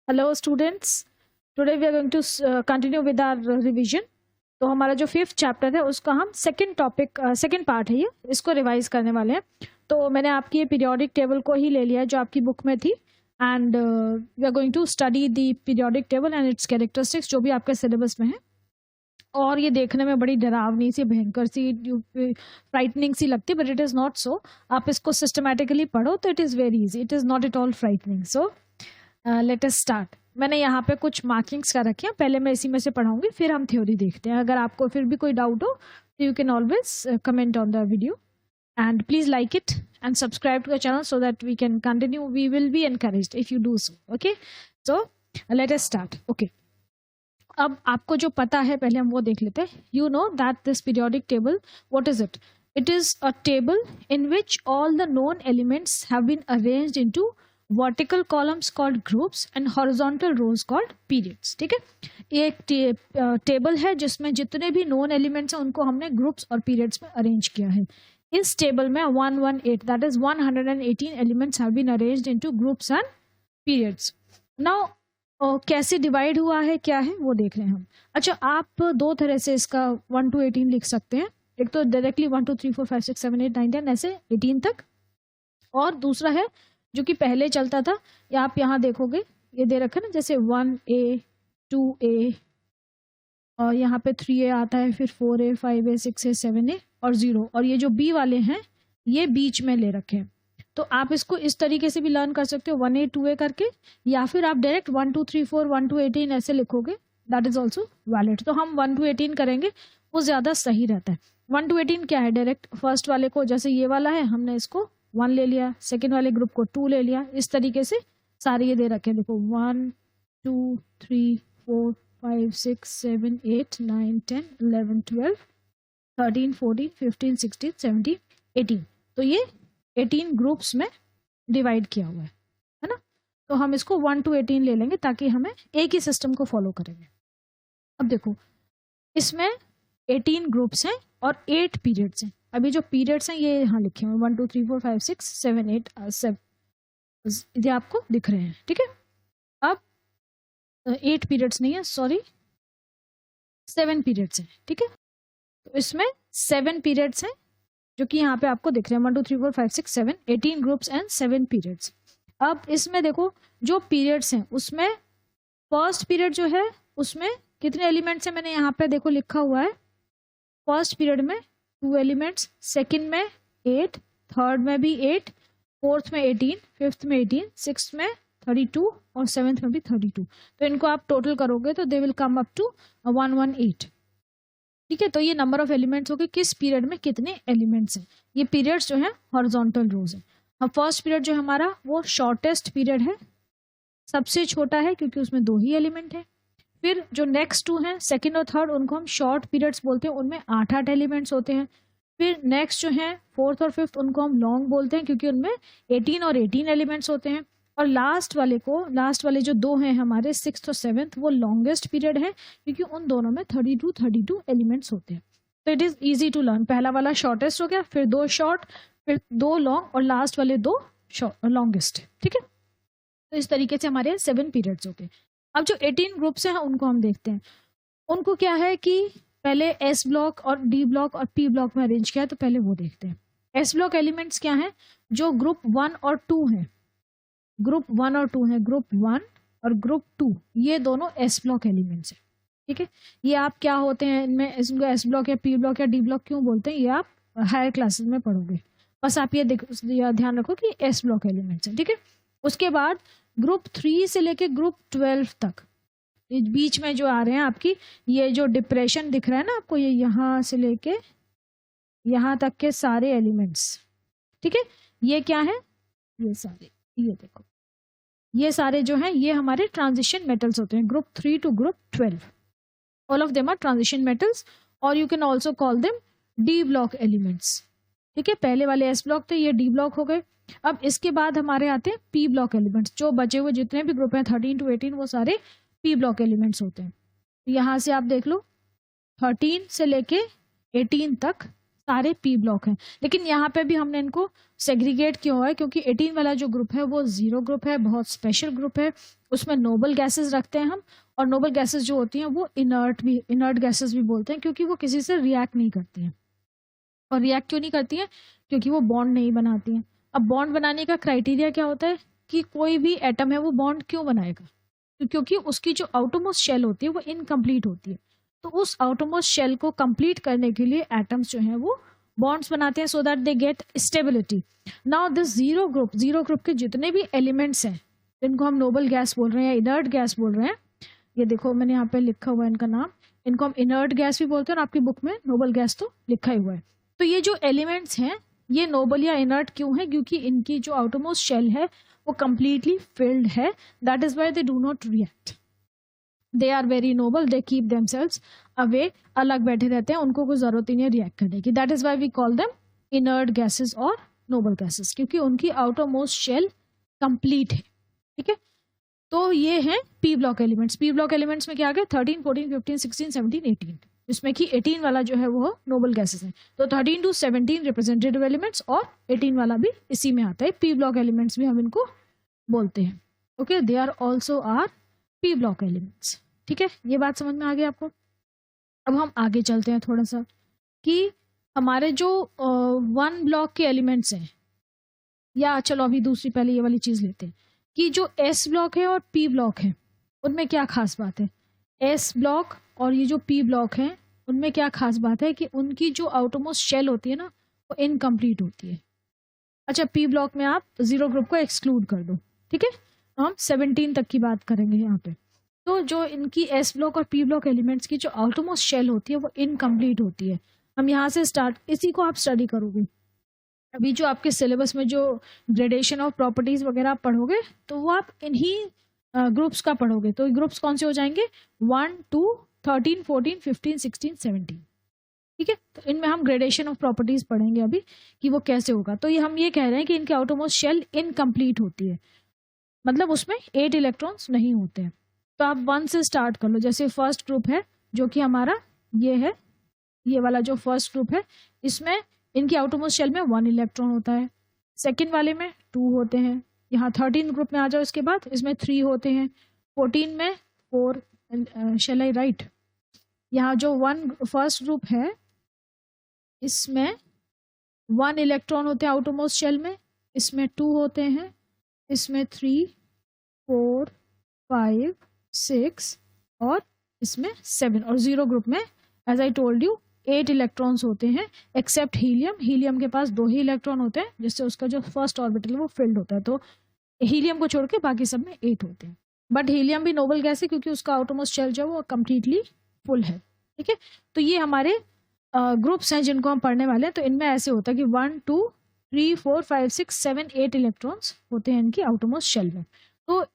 Hello students, today we are going to continue with our revision. तो हमारा जो 5th chapter है उसका हम सेकंड पार्ट है, ये इसको रिवाइज करने वाले हैं। तो मैंने आपकी ये पीरियोडिक टेबल को ही ले लिया है जो आपकी बुक में थी, and we are going to study the periodic table and its characteristics जो भी आपके सिलेबस में है। और ये देखने में बड़ी डरावनी सी, भयंकर सी, फ्राइटनिंग सी लगती है, but it is not so. आप इसको सिस्टमैटिकली पढ़ो तो it is very easy, it is not at all frightening. So let us start. मैंने यहाँ पे कुछ मार्किंग्स कर रखी हैं, पहले मैं इसी में से पढ़ाऊंगी, फिर हम थ्योरी देखते हैं। अगर आपको फिर भी कोई डाउट हो तो you can always comment on the video, and please like it and subscribe to the channel so that we can continue, we will be encouraged if you do so. Okay, so let us start. Okay, अब आपको जो पता है पहले हम वो देख लेते हैं। You know that this periodic table, what is it? It is a table in which all the known elements have been arranged into vertical columns called groups and horizontal rows called periods। ठीक है, ये एक table है जिसमें जितने भी known elements हैं उनको हमने ग्रुप्स और पीरियड्स में अरेंज किया है। इस टेबल में 118, that is 118 elements have been arranged into groups and periods. Now कैसे डिवाइड हुआ है, क्या है वो देख रहे हैं हम। अच्छा, आप दो तरह से इसका 1 to 18 लिख सकते हैं। एक तो डायरेक्टली 1 2 3 4 5 6 7 8 9 10 ऐसे 18 तक, और दूसरा है जो कि पहले चलता था, या आप यहाँ देखोगे ये दे रखा है ना, जैसे 1A 2A, और यहाँ पे 3A आता है, फिर 4A 5A 6A 7A और 0, और ये जो B वाले हैं ये बीच में ले रखे हैं। तो आप इसको इस तरीके से भी लर्न कर सकते हो 1A 2A करके, या फिर आप डायरेक्ट 1 2 3 4 1 to 18 ऐसे लिखोगे, दैट इज ऑल्सो वैलिड। तो हम 1 to 18 करेंगे, वो ज़्यादा सही रहता है। 1 to 18 क्या है, डायरेक्ट फर्स्ट वाले को, जैसे ये वाला है हमने इसको 1 ले लिया, सेकेंड वाले ग्रुप को 2 ले लिया, इस तरीके से सारे ये दे रखे हैं। देखो 1 2 3 4 5 6 7 8 9 10 11 12 13 14 15 16 17 18। तो ये 18 ग्रुप्स में डिवाइड किया हुआ है ना। तो हम इसको 1 to 18 ले लेंगे ताकि हमें एक ही सिस्टम को फॉलो करेंगे। अब देखो, इसमें 18 ग्रुप्स हैं और 8 पीरियड्स हैं। अभी जो पीरियड्स हैं ये यहाँ लिखे हुए 1 2 3 4 5 6 7 8 7, ये आपको दिख रहे हैं। ठीक है, अब 8 पीरियड्स नहीं है, सॉरी 7 पीरियड्स हैं। ठीक है, तो इसमें 7 पीरियड्स हैं जो कि यहाँ पे आपको दिख रहे हैं 1 2 3 4 5 6 7, 18 ग्रुप्स एंड 7 पीरियड्स। अब इसमें देखो जो पीरियड्स हैं उसमें फर्स्ट पीरियड जो है उसमें कितने एलिमेंट्स हैं, मैंने यहाँ पे देखो लिखा हुआ है। फर्स्ट पीरियड में 2 एलिमेंट्स, सेकंड में 8, थर्ड में भी 8, फोर्थ में 18, फिफ्थ में 18, सिक्स्थ में 32 और सेवेंथ में भी 32। तो इनको आप टोटल करोगे तो they will come up to 118। ठीक है, तो ये नंबर ऑफ एलिमेंट्स हो गए किस पीरियड में कितने एलिमेंट्स हैं। ये पीरियड्स जो है हॉरिजॉन्टल रोज है। अब फर्स्ट पीरियड जो हमारा वो शॉर्टेस्ट पीरियड है, सबसे छोटा है क्योंकि उसमें 2 ही एलिमेंट है। फिर जो नेक्स्ट 2 हैं, सेकंड और थर्ड, उनको हम शॉर्ट पीरियड्स बोलते हैं, उनमें 8 एलिमेंट्स होते हैं। फिर नेक्स्ट जो है फोर्थ और फिफ्थ, उनको हम लॉन्ग बोलते हैं क्योंकि उनमें 18 और 18 एलिमेंट्स होते हैं। और लास्ट वाले जो 2 हैं हमारे, सिक्स्थ और सेवेंथ, वो लॉन्गेस्ट पीरियड है क्योंकि उन दोनों में 32 एलिमेंट्स होते हैं। तो it is easy to learn. पहला वाला शॉर्टेस्ट हो गया, फिर 2 शॉर्ट, फिर 2 लॉन्ग, और लास्ट वाले 2 लॉन्गेस्ट। ठीक है, तो इस तरीके से हमारे 7 पीरियड्स हो गए। अब जो 18 ग्रुप्स हैं उनको हम देखते हैं। उनको क्या है कि पहले एस ब्लॉक और डी ब्लॉक और पी ब्लॉक में अरेंज किया है, तो पहले वो देखते हैं। एस ब्लॉक एलिमेंट्स क्या हैं, जो ग्रुप 1 और 2 हैं, ग्रुप 1 और 2 हैं, ग्रुप 1 और ग्रुप 2, ये दोनों एस ब्लॉक एलिमेंट्स हैं। ठीक है, ये आप क्या होते हैं इनमें, इसको एस ब्लॉक या पी ब्लॉक या डी ब्लॉक क्यों बोलते हैं, ये आप हायर क्लासेस में पढ़ोगे। बस आप ये ध्यान रखो कि एस ब्लॉक एलिमेंट्स हैं। ठीक है, उसके बाद ग्रुप 3 से लेके ग्रुप 12 तक, बीच में जो आ रहे हैं आपकी, ये जो डिप्रेशन दिख रहा है ना आपको, ये यहाँ से लेके यहाँ तक के सारे एलिमेंट्स। ठीक है, ये क्या है, ये सारे, ये देखो, ये सारे जो हैं ये हमारे ट्रांजिशन मेटल्स होते हैं, group 3 to group 12, all of them are transition metals, और you can also call them D block elements. ठीक है, पहले वाले एस ब्लॉक थे, ये डी ब्लॉक हो गए। अब इसके बाद हमारे आते हैं पी ब्लॉक एलिमेंट्स। जो बचे हुए जितने भी ग्रुप हैं 13 to 18, वो सारे पी ब्लॉक एलिमेंट्स होते हैं। यहाँ से आप देख लो 13 से लेके 18 तक सारे पी ब्लॉक हैं। लेकिन यहाँ पे भी हमने इनको सेग्रीगेट क्यों है, क्योंकि 18 वाला जो ग्रुप है वो जीरो ग्रुप है, बहुत स्पेशल ग्रुप है, उसमें नोबल गैसेस रखते हैं हम। और नोबल गैसेस जो होती हैं वो इनर्ट गैसेस भी बोलते हैं, क्योंकि वो किसी से रिएक्ट नहीं करती हैं। और रिएक्ट क्यों नहीं करती हैं? क्योंकि वो बॉन्ड नहीं बनाती हैं। अब बॉन्ड बनाने का क्राइटेरिया क्या होता है कि कोई भी एटम है वो बॉन्ड क्यों बनाएगा? तो क्योंकि उसकी जो आउटरमोस्ट शेल होती है वो इनकम्प्लीट होती है। तो उस आउटरमोस्ट शेल को कंप्लीट करने के लिए एटम्स जो हैं वो बॉन्ड्स बनाते हैं, so that they get stability. Now this zero group के जितने भी एलिमेंट्स हैं जिनको हम नोबल गैस बोल रहे हैं या इनर्ट गैस बोल रहे हैं, ये देखो मैंने यहाँ पे लिखा हुआ है इनका नाम, इनको हम इनर्ट गैस भी बोलते हैं और आपकी बुक में नोबल गैस तो लिखा ही हुआ है। तो ये जो एलिमेंट्स हैं ये नोबल या इनर्ट क्यों है? क्योंकि इनकी जो आउटरमोस्ट शेल है वो कंप्लीटली फिल्ड है, that is why they do not react. They are very noble, they keep themselves away, अलग बैठे रहते हैं, उनको कोई जरूरत ही नहीं है रिएक्ट करने की। That is why we call them inert gases और नोबल गैसेस, क्योंकि उनकी आउटरमोस्ट शेल कंप्लीट है। ठीक है, तो ये हैं P block elements. P block elements में क्या आ गया? 13, 14, 15, 16, 17, 18, जिसमें कि 18 वाला जो है वो नोबल गैसेस है। तो 13 to 17 रिप्रेजेंटेटिव एलिमेंट्स और 18 वाला भी इसी में आता है। पी ब्लॉक एलिमेंट्स भी हम इनको बोलते हैं। Okay, they are also are P block elements. ठीक है, ये बात समझ में आ गई आपको? अब हम आगे चलते हैं थोड़ा सा कि हमारे जो वन ब्लॉक के एलिमेंट्स हैं, या चलो अभी दूसरी पहले ये वाली चीज लेते हैं कि जो एस ब्लॉक है और पी ब्लॉक है उनमें क्या खास बात है। एस ब्लॉक और ये जो पी ब्लॉक है उनमें क्या खास बात है कि उनकी जो आउटरमोस्ट शेल होती है ना वो इनकम्प्लीट होती है। अच्छा, पी ब्लॉक में आप जीरो ग्रुप को एक्सक्लूड कर दो। ठीक है, हम 17 तक की बात करेंगे यहाँ पे। तो जो इनकी एस ब्लॉक और पी ब्लॉक एलिमेंट्स की जो आउटरमोस्ट शेल होती है वो इनकम्प्लीट होती है। हम यहाँ से स्टार्ट, इसी को आप स्टडी करोगे। अभी जो आपके सिलेबस में जो ग्रेडेशन ऑफ प्रॉपर्टीज वगैरह आप पढ़ोगे तो वो आप इन्हीं ग्रुप्स का पढ़ोगे। तो ग्रुप्स कौन से हो जाएंगे? 1, 2, 13, 14, 15, 16, 17। ठीक है, तो इनमें हम ग्रेडेशन ऑफ प्रॉपर्टीज पढ़ेंगे अभी कि वो कैसे होगा। तो ये हम ये कह रहे हैं कि इनकी आउटरमोस्ट शेल इनकम्प्लीट होती है, मतलब उसमें 8 इलेक्ट्रॉन्स नहीं होते हैं। तो आप 1 से स्टार्ट कर लो। जैसे फर्स्ट ग्रुप है जो कि हमारा ये है, ये वाला जो फर्स्ट ग्रुप है इसमें इनकी आउटरमोस्ट शेल में 1 इलेक्ट्रॉन होता है, सेकेंड वाले में 2 होते हैं। यहाँ 13 ग्रुप में आ जाओ, इसके बाद इसमें 3 होते हैं, 14 में 4, शेल आई राइट। यहाँ जो फर्स्ट ग्रुप है इसमें 1 इलेक्ट्रॉन होते हैं आउटरमोस्ट शेल में, इसमें 2 होते हैं, इसमें 3, 4, 5, 6 और इसमें 7। और जीरो ग्रुप में as I told you 8 electrons होते हैं एक्सेप्ट हीलियम। हीलियम के पास 2 ही इलेक्ट्रॉन होते हैं, जिससे उसका जो फर्स्ट ऑर्बिटल है वो फिल्ड होता है। तो हीलियम को छोड़ के बाकी सब में 8 होते हैं। बट हीलियम भी नोबल गैस है क्योंकि उसका आउटरमोस्ट शेल जो है वो कम्प्लीटली फुल है। ठीक है, तो ये हमारे ग्रुप्स हैं जिनको हम पढ़ने वाले हैं। तो इनमें ऐसे होता है कि 1, 2, 3, 4, 5, 6, 7, 8 इलेक्ट्रॉन्स होते हैं इनकी आउटरमोस्ट शेल में। तो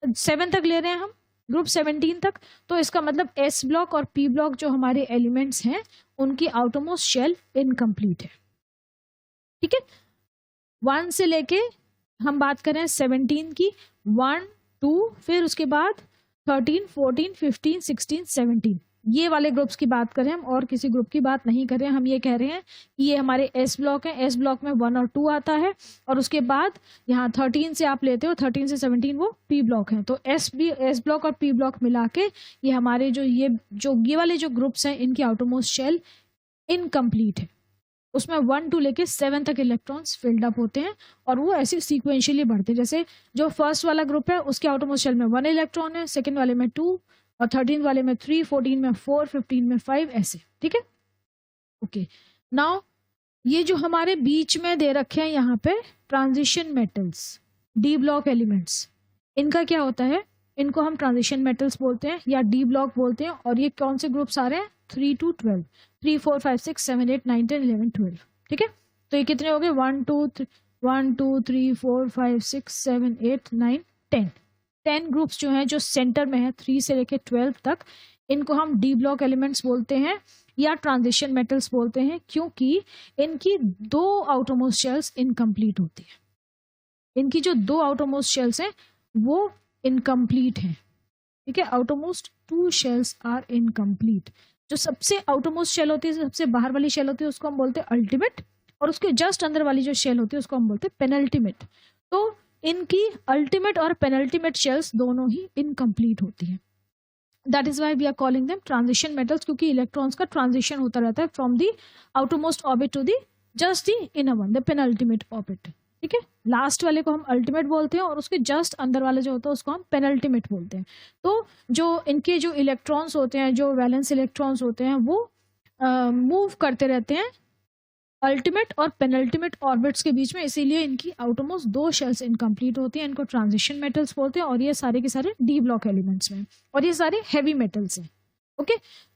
7 तक ले रहे हैं हम, ग्रुप 17 तक। तो इसका मतलब एस ब्लॉक और पी ब्लॉक जो हमारे एलिमेंट्स हैं उनकी आउटरमोस्ट शेल इनकम्प्लीट है। ठीक है, 1 से लेके हम बात करें 17 की, 1, 2, फिर उसके बाद 13, 14, 15, 16, 17, ये वाले ग्रुप्स की बात करें हम, और किसी ग्रुप की बात नहीं कर रहे हैं। हम ये कह रहे हैं कि ये हमारे एस ब्लॉक है। एस ब्लॉक में 1 और 2 आता है, और उसके बाद यहाँ 13 से आप लेते हो, 13 से 17 वो पी ब्लॉक है। तो एस ब्लॉक और पी ब्लॉक मिला के ये हमारे ये वाले जो ग्रुप्स हैं इनकी आउटरमोस्ट शेल इनकम्प्लीट है। उसमें 1 to लेके 7 तक इलेक्ट्रॉन्स फिल्ड अप होते हैं, और वो ऐसे सीक्वेंशियली बढ़ते हैं। जैसे जो फर्स्ट वाला ग्रुप है उसके आउटरमोस्ट शेल में 1 इलेक्ट्रॉन है, सेकेंड वाले में 2, और 13 वाले में 3, 14 में 4, 15 में 5, ऐसे। ठीक है, ओके। नाउ ये जो हमारे बीच में दे रखे हैं यहाँ पे transition metals, D block elements, इनका क्या होता है? इनको हम ट्रांजिशन मेटल्स बोलते हैं या डी ब्लॉक बोलते हैं। और ये कौन से ग्रुप्स आ रहे हैं? 3 to 12, 3, 4, 5, 6, 7, 8, 9, 10, 11, 12। ठीक है, तो ये कितने हो गए? 1, 2, 3, 4, 5, 6, 7, 8, 9, 10। 10 ग्रुप्स जो हैं जो सेंटर में है 3 से लेके 12 तक, इनको हम डी ब्लॉक एलिमेंट्स बोलते हैं या ट्रांजिशन मेटल्स बोलते हैं, क्योंकि इनकी 2 आउटरमोस्ट शेल्स इनकम्प्लीट होती है। इनकी जो 2 आउटरमोस्ट शेल्स हैं वो इनकम्प्लीट हैं। ठीक है, आउटरमोस्ट 2 शेल्स आर इनकम्प्लीट, जो सबसे आउटरमोस्ट शेल होती है, सबसे बाहर वाली शेल होती है, उसको हम बोलते हैं अल्टीमेट, और उसके जस्ट अंदर वाली जो शेल होती है उसको हम बोलते हैं पेनल्टीमेट। तो इनकी अल्टीमेट और पेनल्टीमेट शेल्स दोनों ही इनकम्प्लीट होती हैं। That is why we are calling them transition metals, क्योंकि इलेक्ट्रॉन्स का ट्रांजिशन होता रहता है from the outermost orbit to the just the inner one, the penultimate orbit. ठीक है, लास्ट वाले को हम अल्टीमेट बोलते हैं और उसके जस्ट अंदर वाले जो होता है उसको हम पेनल्टीमेट बोलते हैं। तो जो इनके जो इलेक्ट्रॉन्स होते हैं, जो वैलेंस इलेक्ट्रॉन्स होते हैं, वो मूव करते रहते हैं अल्टीमेट और पेनल्टीमेट ऑर्बिट्स के बीच में, इसीलिए इनकी आउटरमोस्ट दो शेल्स इनकम्प्लीट होती हैं। इनको ट्रांजिशन मेटल्स बोलते हैं और ये सारे के सारे डी ब्लॉक एलिमेंट्स में, और ये सारे हैवी मेटल्स हैं। ओके,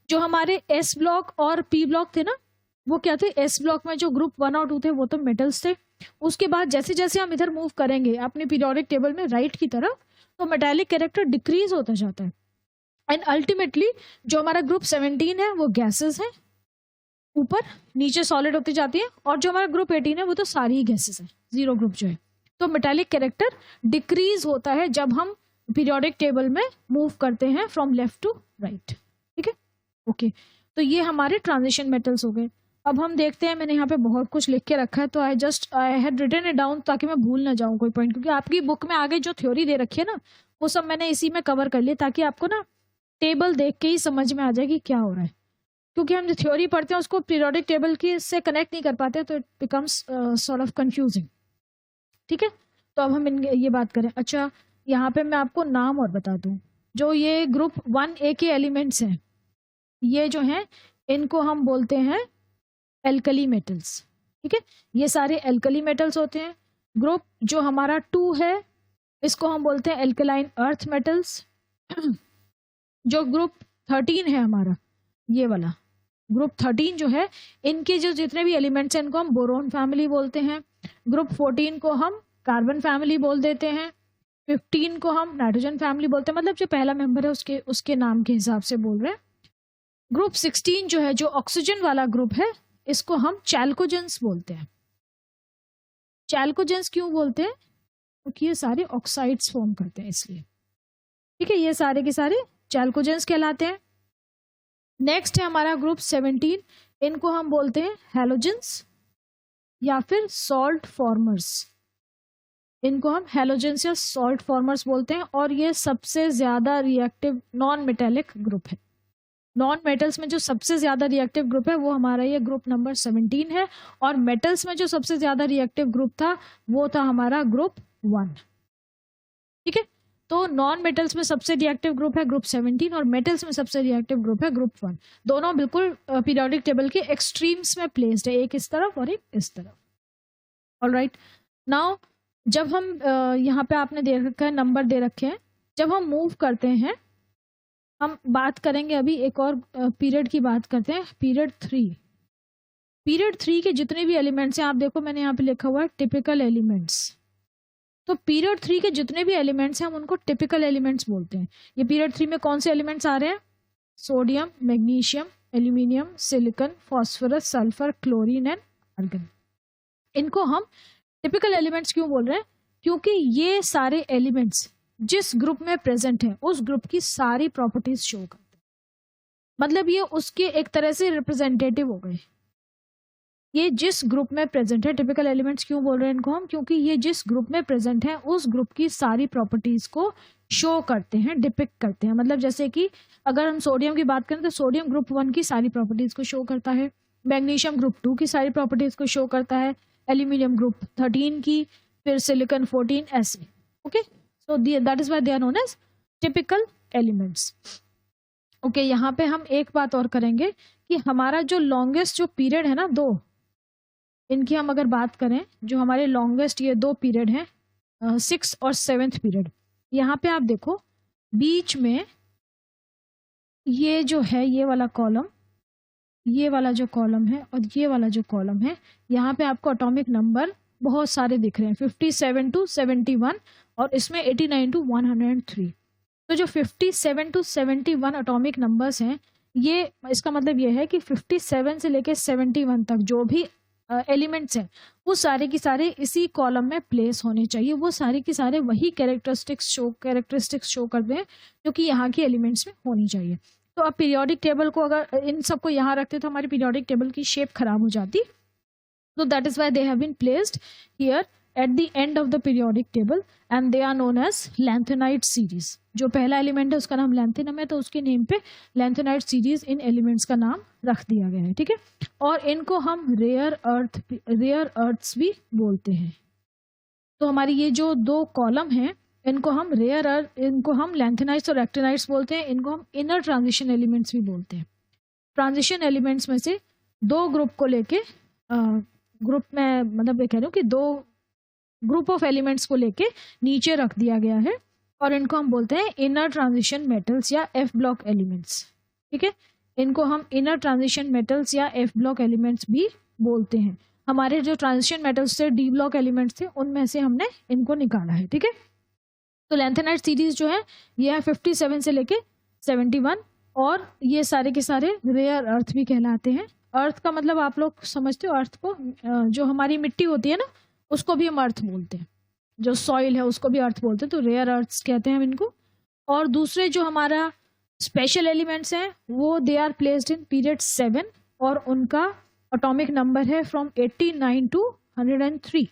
जो हमारे एस ब्लॉक और पी ब्लॉक थे ना, वो क्या थे, एस ब्लॉक में जो ग्रुप 1 और 2 थे वो तो मेटल्स थे। उसके बाद जैसे जैसे हम इधर मूव करेंगे अपने पीरियोडिक टेबल में राइट की तरफ, तो मेटालिक कैरेक्टर डिक्रीज होता जाता है, एंड अल्टीमेटली जो हमारा ग्रुप 17 है वो गैसेस है, ऊपर नीचे सॉलिड होती जाती है, और जो हमारा ग्रुप 18 है वो तो सारी ही गैसेस है, जीरो ग्रुप जो है। तो मेटालिक कैरेक्टर डिक्रीज होता है जब हम पीरियोडिक टेबल में मूव करते हैं फ्रॉम लेफ्ट टू राइट। ठीक है, ओके, तो ये हमारे ट्रांजिशन मेटल्स हो गए। अब हम देखते हैं, मैंने यहाँ पे बहुत कुछ लिख के रखा है, तो I had written it down ताकि मैं भूल ना जाऊँ कोई पॉइंट, क्योंकि आपकी बुक में आगे जो थ्योरी दे रखी है ना, वो सब मैंने इसी में कवर कर लिया, ताकि आपको ना टेबल देख के ही समझ में आ जाए कि क्या हो रहा है। क्योंकि हम जो थ्योरी पढ़ते हैं उसको पीरियोडिक टेबल की से कनेक्ट नहीं कर पाते, तो it becomes sort of confusing. ठीक है, तो अब हम ये बात करें। अच्छा, यहाँ पे मैं आपको नाम और बता दूं, जो ये ग्रुप 1A के एलिमेंट्स हैं, ये जो हैं इनको हम बोलते हैं एल्कली मेटल्स। ठीक है, ये सारे एल्कली मेटल्स होते हैं। ग्रुप जो हमारा 2 है इसको हम बोलते हैं एल्कलाइन अर्थ मेटल्स। जो ग्रुप 13 है हमारा, ये वाला ग्रुप 13 जो है, इनके जो जितने भी एलिमेंट्स हैं इनको हम बोरोन फैमिली बोलते हैं। ग्रुप 14 को हम कार्बन फैमिली बोल देते हैं। 15 को हम नाइट्रोजन फैमिली बोलते हैं, मतलब जो पहला मेंबर है उसके नाम के हिसाब से बोल रहे हैं। ग्रुप 16 जो है, जो ऑक्सीजन वाला ग्रुप है, इसको हम चैल्कोजेंस बोलते हैं। चैल्कोजेंस क्यों बोलते हैं? क्योंकि ये सारे ऑक्साइड्स फॉर्म करते हैं, इसलिए। ठीक है, ये सारे के सारे चैल्कोजेंस कहलाते हैं। नेक्स्ट है हमारा ग्रुप 17, इनको हम बोलते हैं हैलोजेंस या फिर सॉल्ट फॉर्मर्स। इनको हम हैलोजेंस या सॉल्ट फॉर्मर्स बोलते हैं, और ये सबसे ज्यादा रिएक्टिव नॉन मेटेलिक ग्रुप है। नॉन मेटल्स में जो सबसे ज्यादा रिएक्टिव ग्रुप है वो हमारा ये ग्रुप नंबर 17 है, और मेटल्स में जो सबसे ज्यादा रिएक्टिव ग्रुप था वो था हमारा ग्रुप 1। ठीक है, तो नॉन मेटल्स में सबसे रिएक्टिव ग्रुप है ग्रुप 17, और मेटल्स में सबसे रिएक्टिव ग्रुप है ग्रुप 1। दोनों बिल्कुल पीरियोडिक टेबल के एक्सट्रीम्स में प्लेस्ड है, एक इस तरफ और एक इस तरफ। ऑलराइट, नाउ जब हम यहाँ पे आपने दे रखा है, नंबर दे रखे हैं, जब हम मूव करते हैं, हम बात करेंगे अभी एक और पीरियड की बात करते हैं, पीरियड 3। पीरियड 3 के जितने भी एलिमेंट्स हैं, आप देखो मैंने यहाँ पे लिखा हुआ है टिपिकल एलिमेंट्स। तो पीरियड 3 के जितने भी एलिमेंट्स हैं हम उनको टिपिकल एलिमेंट्स बोलते हैं। ये पीरियड 3 में कौन से एलिमेंट्स आ रहे हैं? Sodium, magnesium, aluminium, silicon, phosphorus, sulphur, chlorine and argon. इनको हम टिपिकल एलिमेंट्स क्यों बोल रहे हैं? क्योंकि ये सारे एलिमेंट्स जिस ग्रुप में प्रेजेंट है उस ग्रुप की सारी प्रॉपर्टीज शो करते हैं, मतलब ये उसके एक तरह से रिप्रेजेंटेटिव हो गए। ये जिस ग्रुप में प्रेजेंट है, टिपिकल एलिमेंट्स क्यों बोल रहे हैं इनको हम? क्योंकि ये जिस ग्रुप में प्रेजेंट है उस ग्रुप की सारी प्रॉपर्टीज को शो करते हैं, डिपिक्ट करते हैं। मतलब जैसे कि अगर हम सोडियम की बात करें तो सोडियम ग्रुप 1 की सारी प्रॉपर्टीज को शो करता है, मैग्नीशियम ग्रुप 2 की सारी प्रॉपर्टीज को शो करता है, एल्यूमिनियम ग्रुप 13 की, फिर सिलिकॉन 14, ऐसे। Okay, so that is why they are known as typical elements. Okay, यहाँ पे हम एक बात और करेंगे कि हमारा जो लॉन्गेस्ट जो पीरियड है ना, 2, इनकी हम अगर बात करें, जो हमारे लॉन्गेस्ट ये 2 पीरियड हैं, 6th और 7th पीरियड, यहाँ पे आप देखो बीच में ये जो है, ये वाला कॉलम, ये वाला जो कॉलम है और ये वाला जो कॉलम है, यहाँ पे आपको एटॉमिक नंबर बहुत सारे दिख रहे हैं, 57 to 71, और इसमें 89 to 103। तो जो 57 to 71 एटॉमिक नंबर्स हैं, ये इसका मतलब ये है कि 57 से लेके 71 तक जो भी एलिमेंट्स हैं वो सारे की सारे इसी कॉलम में प्लेस होने चाहिए। वो सारे की सारे वही कैरेक्टरिस्टिक्स शो करते हैं जो कि यहाँ के एलिमेंट्स में होनी चाहिए। तो अब पीरियोडिक टेबल को अगर इन सबको यहाँ रखते तो हमारी पीरियोडिक टेबल की शेप खराब हो जाती. So that is why they have been placed here at the end of the periodic table and they are known as lanthanide series. जो पहला एलिमेंट है उसका नाम लैंथेनम है, तो उसके नेम पे लैंथेनाइड सीरीज इन एलिमेंट्स का नाम रख दिया गया है. ठीक है, और इनको हम रेयर अर्थ्स भी बोलते हैं. तो हमारी ये जो दो कॉलम हैं इनको हम लैंथेनाइड्स और एक्टिनाइड्स बोलते हैं. इनको हम इनर ट्रांजिशन एलिमेंट्स भी बोलते हैं. ट्रांजिशन एलिमेंट्स में से दो ग्रुप को लेके ग्रुप में मतलब ये कह रही हूँ कि दो ग्रुप ऑफ एलिमेंट्स को लेके नीचे रख दिया गया है और इनको हम बोलते हैं इनर ट्रांजिशन मेटल्स या एफ ब्लॉक एलिमेंट्स. ठीक है, इनको हम इनर ट्रांजिशन मेटल्स या एफ ब्लॉक एलिमेंट्स भी बोलते हैं. हमारे जो ट्रांजिशन मेटल्स थे, डी ब्लॉक एलिमेंट्स थे, उनमें से हमने इनको निकाला है. ठीक है, तो लैंथेनाइड सीरीज जो है ये है 57 से लेके 71 और ये सारे के सारे रेयर अर्थ भी कहलाते हैं. अर्थ का मतलब आप लोग समझते हो, अर्थ को जो हमारी मिट्टी होती है ना उसको भी हम अर्थ बोलते हैं, जो सॉइल है उसको भी अर्थ बोलते हैं, तो रेयर अर्थ्स कहते हैं हम इनको. और दूसरे जो हमारा स्पेशल एलिमेंट्स हैं वो they are placed in period 7 और उनका एटॉमिक नंबर है फ्रॉम 89 टू 103.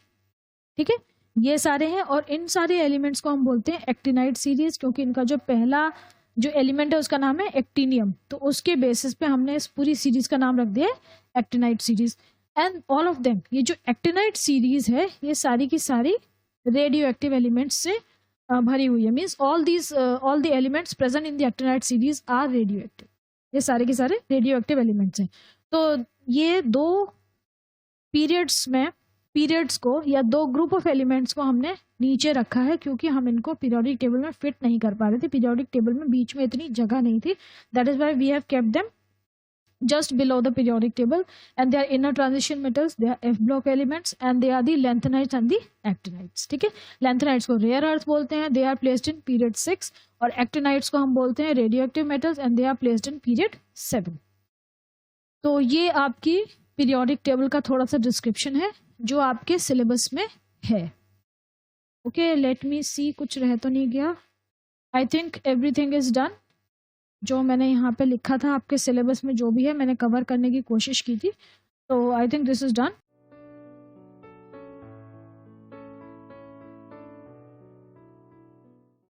ठीक है, ये सारे हैं और इन सारे एलिमेंट्स को हम बोलते हैं एक्टिनाइड सीरीज, क्योंकि इनका जो पहला जो एलिमेंट है उसका नाम है एक्टिनियम, तो उसके बेसिस पे हमने इस पूरी सीरीज का नाम रख दिया है actinide series. And all of them, ये जो एक्टिनाइड सीरीज है ये सारी की सारी रेडियो एक्टिव एलिमेंट्स से भरी हुई है. Means all the elements present in the actinide series are radioactive. ये सारे के सारे रेडियो एक्टिव एलिमेंट्स हैं. तो ये दो पीरियड्स को या दो ग्रुप ऑफ एलिमेंट्स को हमने नीचे रखा है क्योंकि हम इनको पीरियोडिक टेबल में फिट नहीं कर पा रहे थे. पीरियोडिक टेबल में बीच में इतनी जगह नहीं थी. That is why we have kept them just below the periodic table and they are inner transition metals, they are F block elements and they are the lanthanides and the actinides. ठीक है, lanthanides को rare earth बोलते हैं, they are placed in period 6 और actinides को हम बोलते हैं radioactive metals and they are placed in period 7. तो ये आपकी पीरियोडिक टेबल का थोड़ा सा डिस्क्रिप्शन है जो आपके सिलेबस में है. ओके, लेट मी सी कुछ रह तो नहीं गया. I think everything is done. जो मैंने यहाँ पे लिखा था आपके सिलेबस में जो भी है मैंने कवर करने की कोशिश की थी, तो I think this is done.